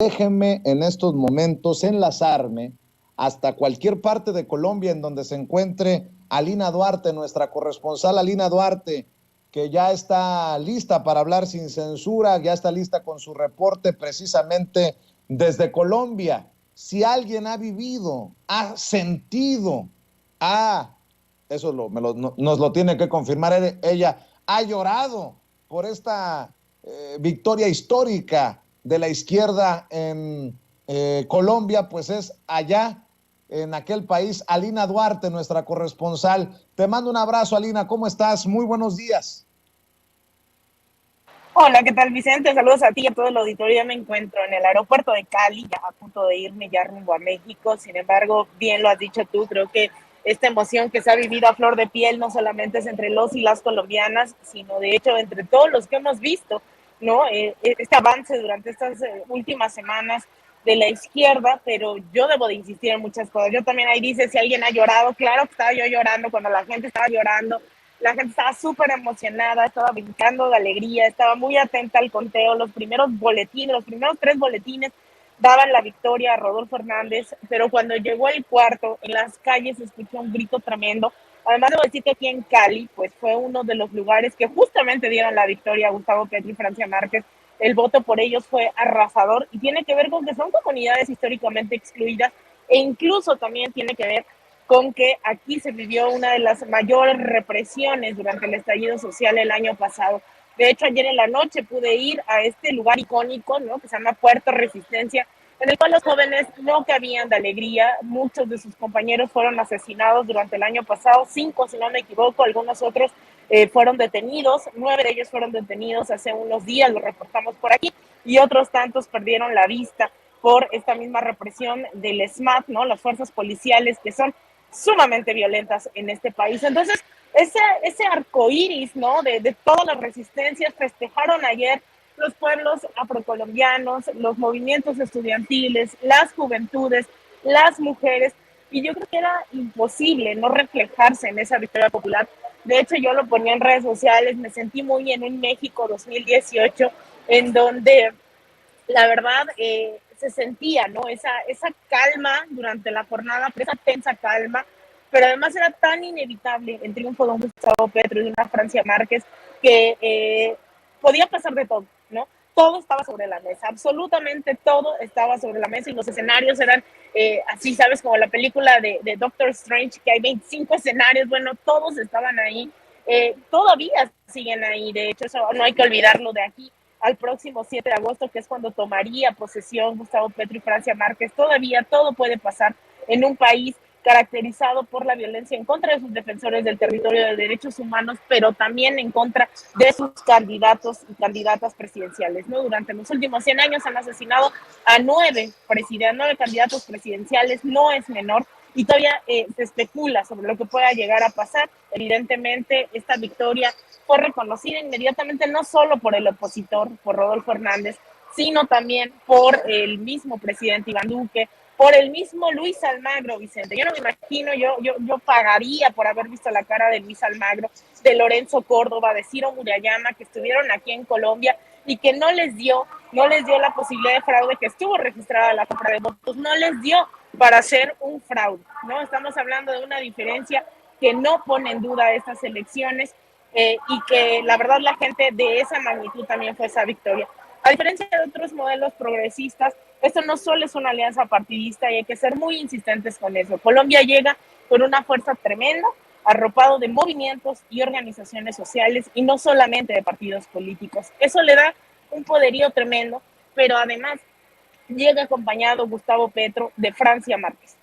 déjenme en estos momentos enlazarme hasta cualquier parte de Colombia en donde se encuentre Alina Duarte, nuestra corresponsal Alina Duarte, que ya está lista para hablar sin censura, ya está lista con su reporte precisamente desde Colombia. Si alguien ha vivido, ha sentido, eso nos lo tiene que confirmar ella, ha llorado por esta victoria histórica de la izquierda en Colombia, pues es allá en aquel país, Alina Duarte, nuestra corresponsal. Te mando un abrazo, Alina, ¿cómo estás? Muy buenos días. Hola, ¿qué tal, Vicente? Saludos a ti y a todo el auditorio. Ya me encuentro en el aeropuerto de Cali, ya a punto de irme ya rumbo a México. Sin embargo, bien lo has dicho tú, creo que esta emoción que se ha vivido a flor de piel no solamente es entre los y las colombianas, sino de hecho entre todos los que hemos visto, ¿no? Este avance durante estas últimas semanas de la izquierda, pero yo debo de insistir en muchas cosas. Yo también ahí dice si alguien ha llorado, claro que estaba yo llorando cuando la gente estaba llorando. La gente estaba súper emocionada, estaba brincando de alegría, estaba muy atenta al conteo. Los primeros boletines, los primeros 3 boletines daban la victoria a Rodolfo Hernández, pero cuando llegó el cuarto, en las calles se escuchó un grito tremendo. Además, debo decir que aquí en Cali, pues fue uno de los lugares que justamente dieron la victoria a Gustavo Petro y Francia Márquez. El voto por ellos fue arrasador y tiene que ver con que son comunidades históricamente excluidas e incluso también tiene que ver con que aquí se vivió una de las mayores represiones durante el estallido social el año pasado. De hecho, ayer en la noche pude ir a este lugar icónico, ¿no? Que se llama Puerto Resistencia, en el cual los jóvenes no cabían de alegría. Muchos de sus compañeros fueron asesinados durante el año pasado, 5, si no me equivoco, algunos otros fueron detenidos, 9 de ellos fueron detenidos hace unos días, lo reportamos por aquí, y otros tantos perdieron la vista por esta misma represión del SMAT, ¿no? Las fuerzas policiales que son sumamente violentas en este país. Entonces, ese arco iris, ¿no? De todas las resistencias festejaron ayer los pueblos afrocolombianos, los movimientos estudiantiles, las juventudes, las mujeres, y yo creo que era imposible no reflejarse en esa victoria popular. De hecho, yo lo ponía en redes sociales, me sentí muy en un México 2018, en donde la verdad se sentía, ¿no? Esa calma durante la jornada, esa tensa calma, pero además era tan inevitable el triunfo de un Gustavo Petro y de una Francia Márquez que podía pasar de todo, ¿no? Todo estaba sobre la mesa, absolutamente todo estaba sobre la mesa y los escenarios eran así, ¿sabes? Como la película de Doctor Strange, que hay 25 escenarios, bueno, todos estaban ahí, todavía siguen ahí, de hecho, eso no hay que olvidarlo de aquí al próximo 7 de agosto, que es cuando tomaría posesión Gustavo Petro y Francia Márquez. Todavía todo puede pasar en un país caracterizado por la violencia en contra de sus defensores del territorio de derechos humanos, pero también en contra de sus candidatos y candidatas presidenciales, ¿no? Durante los últimos 100 años han asesinado a 9 candidatos presidenciales, no es menor, y todavía se especula sobre lo que pueda llegar a pasar. Evidentemente, esta victoria fue reconocida inmediatamente no solo por el opositor, por Rodolfo Hernández, sino también por el mismo presidente Iván Duque, por el mismo Luis Almagro, Vicente. Yo no me imagino, yo pagaría por haber visto la cara de Luis Almagro, de Lorenzo Córdoba, de Ciro Murayama, que estuvieron aquí en Colombia y que no les dio la posibilidad de fraude, que estuvo registrada la compra de votos, no les dio para hacer un fraude, ¿no? Estamos hablando de una diferencia que no pone en duda estas elecciones y que la verdad la gente de esa magnitud también fue esa victoria. A diferencia de otros modelos progresistas, esto no solo es una alianza partidista y hay que ser muy insistentes con eso. Colombia llega con una fuerza tremenda, arropado de movimientos y organizaciones sociales y no solamente de partidos políticos. Eso le da un poderío tremendo, pero además llega acompañado Gustavo Petro de Francia Márquez.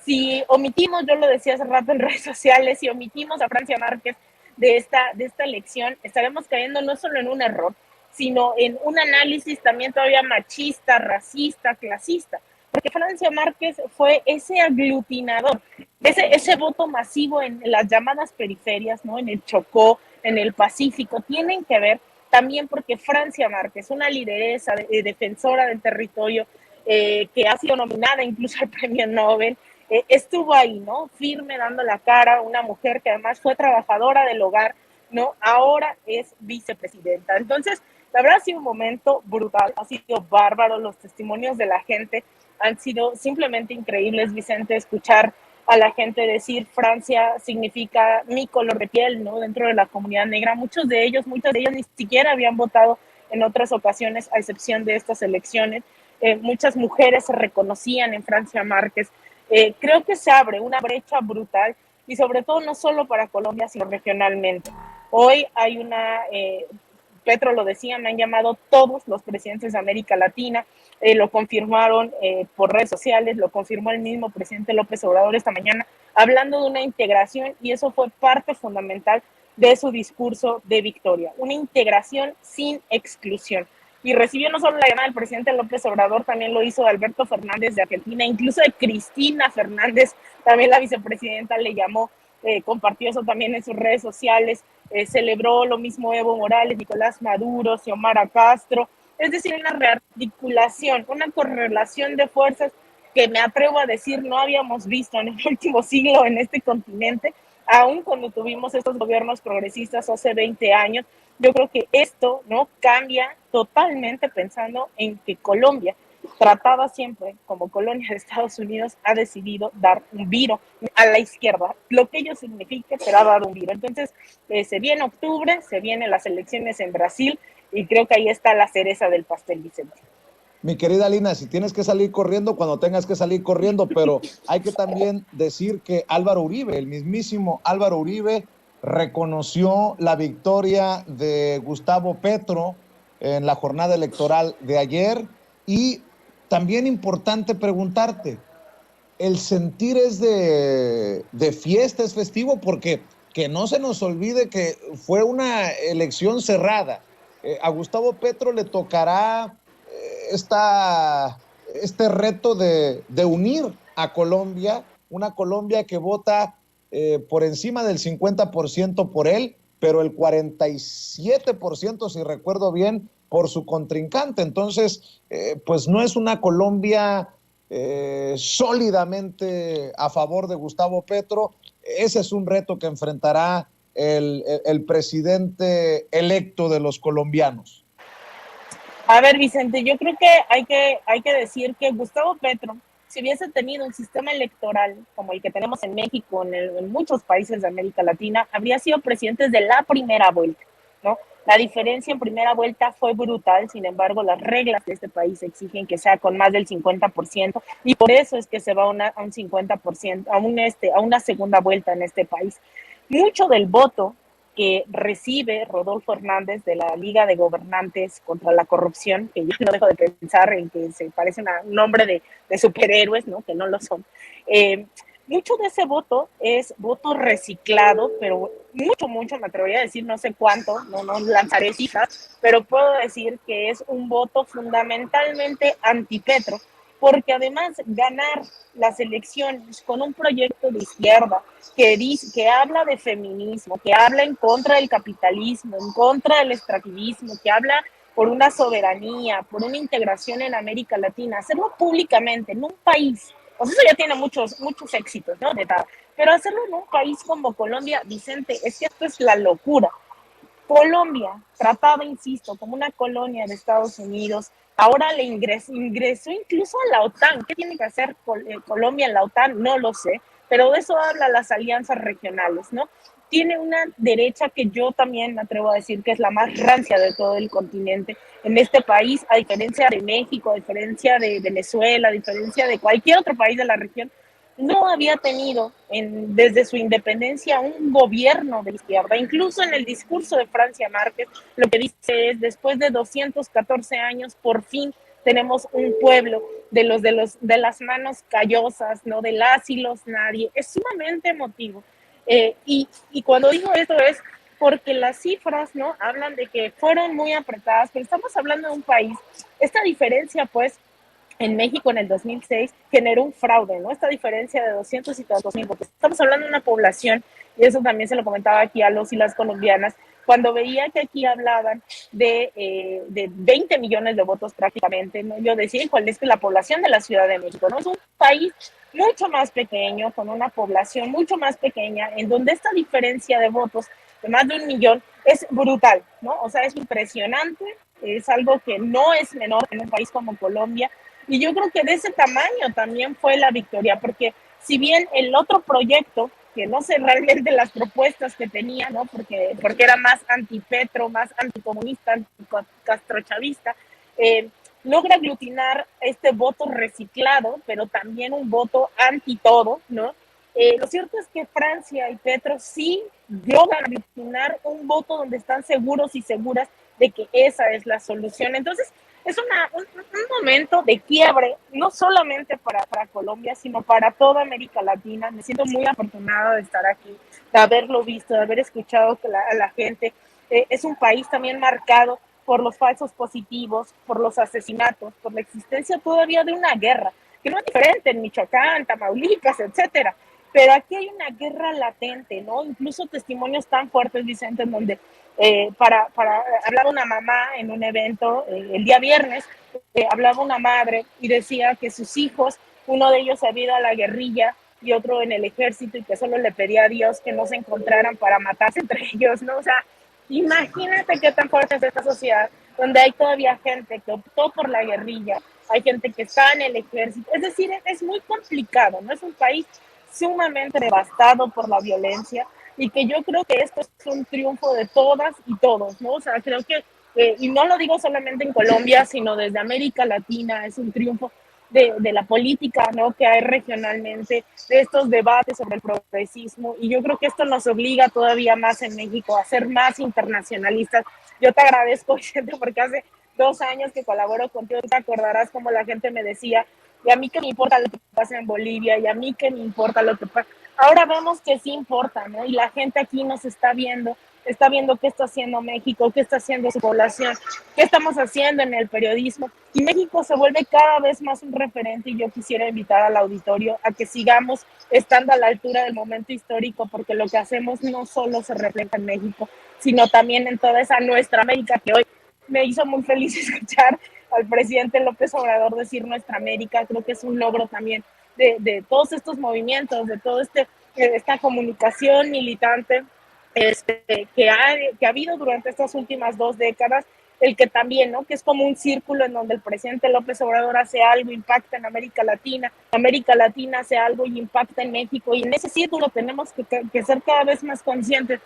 Si omitimos, yo lo decía hace rato en redes sociales, si omitimos a Francia Márquez de esta elección, estaremos cayendo no solo en un error, sino en un análisis también todavía machista, racista, clasista. Porque Francia Márquez fue ese aglutinador, ese voto masivo en las llamadas periferias, ¿no? En el Chocó, en el Pacífico, tienen que ver también porque Francia Márquez, una lideresa defensora del territorio, que ha sido nominada incluso al premio Nobel, estuvo ahí, ¿no? Firme, dando la cara, una mujer que además fue trabajadora del hogar, ¿no? Ahora es vicepresidenta. Entonces, La verdad ha sido un momento brutal, ha sido bárbaro, los testimonios de la gente han sido simplemente increíbles, Vicente, escuchar a la gente decir Francia significa mi color de piel, ¿no? Dentro de la comunidad negra, muchas de ellos ni siquiera habían votado en otras ocasiones, a excepción de estas elecciones. Muchas mujeres se reconocían en Francia Márquez. Creo que se abre una brecha brutal y sobre todo no solo para Colombia, sino regionalmente. Hoy hay Petro lo decía, me han llamado todos los presidentes de América Latina, lo confirmaron por redes sociales, lo confirmó el mismo presidente López Obrador esta mañana, hablando de una integración, y eso fue parte fundamental de su discurso de victoria, una integración sin exclusión. Y recibió no solo la llamada del presidente López Obrador, también lo hizo de Alberto Fernández de Argentina, incluso de Cristina Fernández, también la vicepresidenta le llamó, compartió eso también en sus redes sociales, celebró lo mismo Evo Morales, Nicolás Maduro, Xiomara Castro, es decir, una rearticulación, una correlación de fuerzas que me atrevo a decir no habíamos visto en el último siglo en este continente, aún cuando tuvimos estos gobiernos progresistas hace 20 años. Yo creo que esto no cambia totalmente pensando en que Colombia, tratada siempre como colonia de Estados Unidos, ha decidido dar un viro a la izquierda, lo que ello signifique, pero ha dado un viro. Entonces, se viene octubre, se vienen las elecciones en Brasil, y creo que ahí está la cereza del pastel, Vicente. Mi querida Lina, si tienes que salir corriendo, cuando tengas que salir corriendo, pero hay que también decir que Álvaro Uribe, el mismísimo Álvaro Uribe, reconoció la victoria de Gustavo Petro en la jornada electoral de ayer. Y también importante preguntarte, ¿el sentir es de fiesta, es festivo? Porque que no se nos olvide que fue una elección cerrada. A Gustavo Petro le tocará este reto de unir a Colombia, una Colombia que vota por encima del 50% por él, pero el 47%, si recuerdo bien, por su contrincante. Entonces, pues no es una Colombia sólidamente a favor de Gustavo Petro. Ese es un reto que enfrentará el presidente electo de los colombianos. A ver, Vicente, yo creo que hay que decir que Gustavo Petro, si hubiese tenido un sistema electoral como el que tenemos en México, en muchos países de América Latina, habría sido presidente de la primera vuelta, ¿no? La diferencia en primera vuelta fue brutal, sin embargo, las reglas de este país exigen que sea con más del 50%, y por eso es que se va a un 50%, a una segunda vuelta en este país. Mucho del voto que recibe Rodolfo Hernández de la Liga de Gobernantes contra la Corrupción, que yo no dejo de pensar en que se parece a un nombre de superhéroes, ¿no? Que no lo son. Mucho de ese voto es voto reciclado, pero mucho, me atrevería a decir, no sé cuánto, no lanzaré cifras, pero puedo decir que es un voto fundamentalmente antipetro, porque además ganar las elecciones con un proyecto de izquierda que habla de feminismo, que habla en contra del capitalismo, en contra del extractivismo, que habla por una soberanía, por una integración en América Latina, hacerlo públicamente en un país, pues eso ya tiene muchos éxitos, ¿no? Pero hacerlo en un país como Colombia, Vicente, es que esto es la locura. Colombia, tratada, insisto, como una colonia de Estados Unidos, ahora le ingresó incluso a la OTAN. ¿Qué tiene que hacer Colombia en la OTAN? No lo sé, pero de eso hablan las alianzas regionales, ¿no? Tiene una derecha que yo también me atrevo a decir que es la más rancia de todo el continente en este país, a diferencia de México, a diferencia de Venezuela, a diferencia de cualquier otro país de la región. No había tenido desde su independencia un gobierno de izquierda. Incluso en el discurso de Francia Márquez, lo que dice es, después de 214 años, por fin tenemos un pueblo de las manos callosas, ¿no? De las y los nadie. Es sumamente emotivo. Y cuando digo esto es porque las cifras, ¿no? Hablan de que fueron muy apretadas, pero estamos hablando de un país. Esta diferencia, pues, en México en el 2006 generó un fraude, ¿no? Esta diferencia de 200 y tantos mil votos. Estamos hablando de una población, y eso también se lo comentaba aquí a los y las colombianas, cuando veía que aquí hablaban de 20 millones de votos prácticamente, ¿no? Yo decía, ¿cuál es la población de la Ciudad de México? ¿No? Es un país mucho más pequeño, con una población mucho más pequeña, en donde esta diferencia de votos de más de 1 millón es brutal, ¿no? O sea, es impresionante es algo que no es menor en un país como Colombia, y yo creo que de ese tamaño también fue la victoria, porque si bien el otro proyecto, que no sé realmente las propuestas que tenía, ¿no? Porque era más antipetro, más anticomunista, anticastrochavista, eh, logra aglutinar este voto reciclado, pero también un voto anti todo, ¿no? Lo cierto es que Francia y Petro sí logran aglutinar un voto donde están seguros y seguras de que esa es la solución. Entonces, es un momento de quiebre, no solamente para Colombia, sino para toda América Latina. Me siento muy afortunada de estar aquí, de haberlo visto, de haber escuchado que a la gente. Es un país también marcado por los falsos positivos, por los asesinatos, por la existencia todavía de una guerra, que no es diferente en Michoacán, Tamaulipas, etcétera. Pero aquí hay una guerra latente, ¿no? Incluso testimonios tan fuertes, Vicente, en donde hablaba una mamá en un evento el día viernes, hablaba una madre y decía que sus hijos, uno de ellos había ido a la guerrilla y otro en el ejército, y que solo le pedía a Dios que no se encontraran para matarse entre ellos, ¿no? O sea, imagínate qué tan fuerte es esta sociedad, donde hay todavía gente que optó por la guerrilla, hay gente que está en el ejército, es decir, es muy complicado, ¿no? Es un país sumamente devastado por la violencia, y que yo creo que esto es un triunfo de todas y todos, ¿no? O sea, creo que, y no lo digo solamente en Colombia, sino desde América Latina, es un triunfo de la política, ¿no? Que hay regionalmente, de estos debates sobre el progresismo, y yo creo que esto nos obliga todavía más en México a ser más internacionalistas. Yo te agradezco, Vicente, porque hace 2 años que colaboro contigo, te acordarás como la gente me decía, y a mí que me importa lo que pasa en Bolivia, y a mí que me importa lo que pasa. Ahora vemos que sí importa, ¿no? Y la gente aquí nos está viendo qué está haciendo México, qué está haciendo su población, qué estamos haciendo en el periodismo. Y México se vuelve cada vez más un referente, y yo quisiera invitar al auditorio a que sigamos estando a la altura del momento histórico, porque lo que hacemos no solo se refleja en México, sino también en toda esa nuestra América, que hoy me hizo muy feliz escuchar al presidente López Obrador decir nuestra América. Creo que es un logro también de todos estos movimientos, de todo esta comunicación militante que ha habido durante estas últimas 2 décadas, el que también, ¿no? Que es como un círculo en donde el presidente López Obrador hace algo, impacta en América Latina hace algo y impacta en México, y en ese círculo tenemos que ser cada vez más conscientes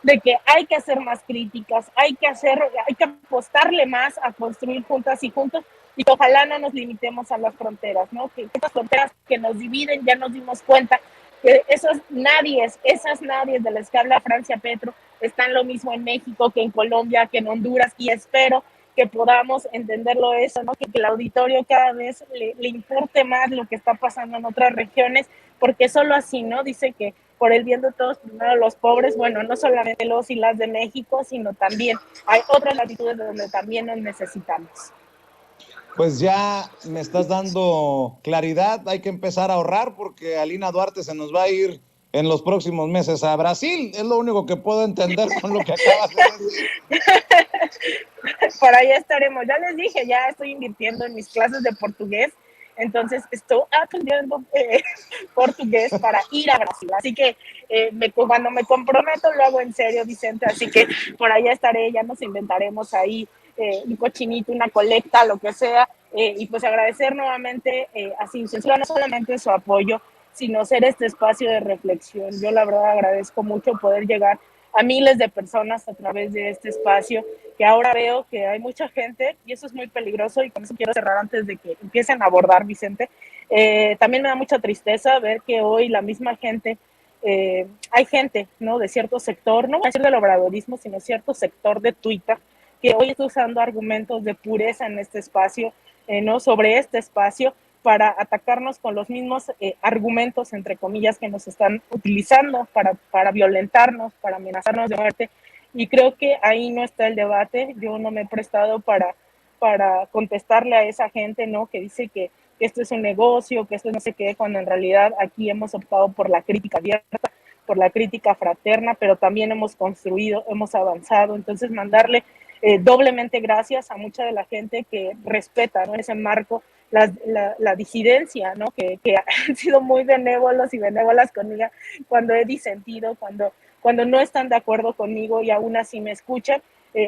de que hay que hacer más críticas, hay que apostarle más a construir juntas y juntos, y que ojalá no nos limitemos a las fronteras, ¿no? Que estas fronteras que nos dividen, ya nos dimos cuenta que esas nadies de las que habla Francia Petro están lo mismo en México que en Colombia, que en Honduras, y espero que podamos entenderlo eso, ¿no? Que el auditorio cada vez le importe más lo que está pasando en otras regiones, porque solo así, ¿no? Dice que por el bien de todos, primero los pobres, bueno, no solamente los y las de México, sino también hay otras latitudes donde también nos necesitamos. Pues ya me estás dando claridad, hay que empezar a ahorrar porque Alina Duarte se nos va a ir en los próximos meses a Brasil, es lo único que puedo entender con lo que acabas de decir. Por allá estaremos. Ya les dije, ya estoy invirtiendo en mis clases de portugués, entonces estoy aprendiendo portugués para ir a Brasil. Así que cuando me comprometo lo hago en serio, Vicente. Así que por allá estaré, ya nos inventaremos ahí un cochinito, una colecta, lo que sea. Y pues agradecer nuevamente a Sin Censura no solamente su apoyo, sino ser este espacio de reflexión. Yo la verdad agradezco mucho poder llegar a miles de personas a través de este espacio, que ahora veo que hay mucha gente, y eso es muy peligroso, y con eso quiero cerrar antes de que empiecen a abordar, Vicente. También me da mucha tristeza ver que hoy la misma gente, hay gente, ¿no? De cierto sector, no voy a decir del obradorismo, sino cierto sector de Twitter, que hoy está usando argumentos de pureza en este espacio, ¿no? Sobre este espacio, para atacarnos con los mismos argumentos, entre comillas, que nos están utilizando para violentarnos, para amenazarnos de muerte. Y creo que ahí no está el debate. Yo no me he prestado para contestarle a esa gente, ¿no? Que dice que esto es un negocio, que esto no sé qué, cuando en realidad aquí hemos optado por la crítica abierta, por la crítica fraterna, pero también hemos construido, hemos avanzado. Entonces, mandarle doblemente gracias a mucha de la gente que respeta, ¿no? Ese marco, la disidencia, ¿no? Que han sido muy benévolos y benévolas conmigo cuando he disentido, cuando no están de acuerdo conmigo y aún así me escuchan,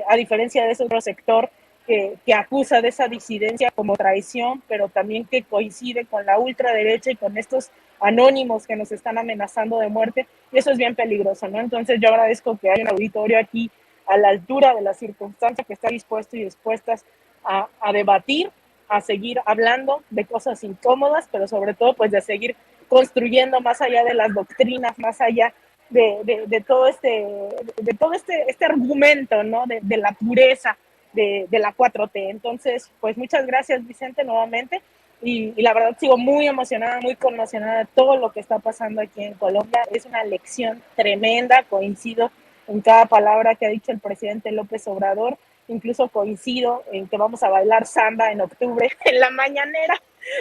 a diferencia de ese otro sector que acusa de esa disidencia como traición, pero también que coincide con la ultraderecha y con estos anónimos que nos están amenazando de muerte, y eso es bien peligroso, ¿no? Entonces yo agradezco que haya un auditorio aquí a la altura de las circunstancias, que está dispuesto y dispuestas a debatir, a seguir hablando de cosas incómodas, pero sobre todo pues de seguir construyendo más allá de las doctrinas, más allá de todo este argumento, ¿no? De la pureza de la 4T. Entonces, pues muchas gracias, Vicente, nuevamente. Y la verdad sigo muy emocionada, muy conmocionada de todo lo que está pasando aquí en Colombia. Es una lección tremenda, coincido en cada palabra que ha dicho el presidente López Obrador, incluso coincido en que vamos a bailar samba en octubre en la mañanera.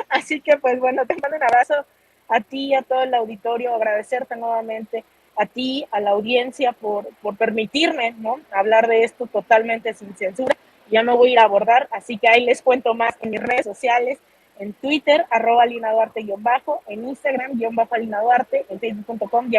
Así que pues bueno, te mando un abrazo a ti, a todo el auditorio, agradecerte nuevamente a ti, a la audiencia por permitirme, ¿no?, hablar de esto totalmente sin censura. Ya me voy a ir a abordar, así que ahí les cuento más en mis redes sociales, en Twitter, @Alina Duarte _, en Instagram, _Alina Duarte, en facebook.com,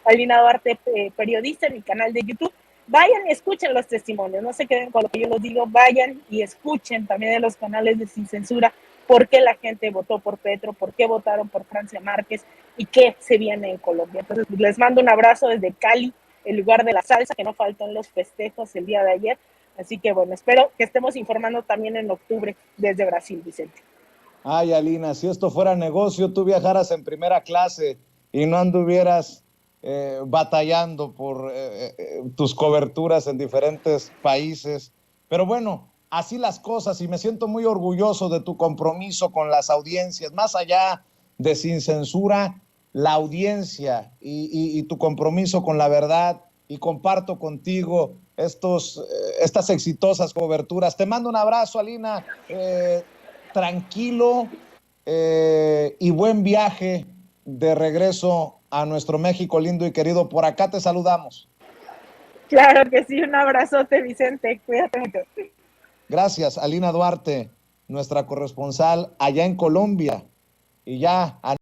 /Alina Duarte periodista, en mi canal de YouTube. Vayan y escuchen los testimonios, no se queden con lo que yo les digo, vayan y escuchen también en los canales de Sin Censura por qué la gente votó por Petro, por qué votaron por Francia Márquez y qué se viene en Colombia. Entonces, les mando un abrazo desde Cali, el lugar de la salsa, que no faltan los festejos el día de ayer. Así que bueno, espero que estemos informando también en octubre desde Brasil, Vicente. Ay, Alina, si esto fuera negocio, tú viajaras en primera clase y no anduvieras batallando por tus coberturas en diferentes países. Pero bueno, así las cosas, y me siento muy orgulloso de tu compromiso con las audiencias, más allá de Sin Censura, la audiencia y tu compromiso con la verdad, y comparto contigo estas exitosas coberturas. Te mando un abrazo, Alina. Tranquilo y buen viaje de regreso a nuestro México lindo y querido. Por acá te saludamos. Claro que sí, un abrazote, Vicente. Cuídate mucho. Gracias, Alina Duarte, nuestra corresponsal allá en Colombia. Y ya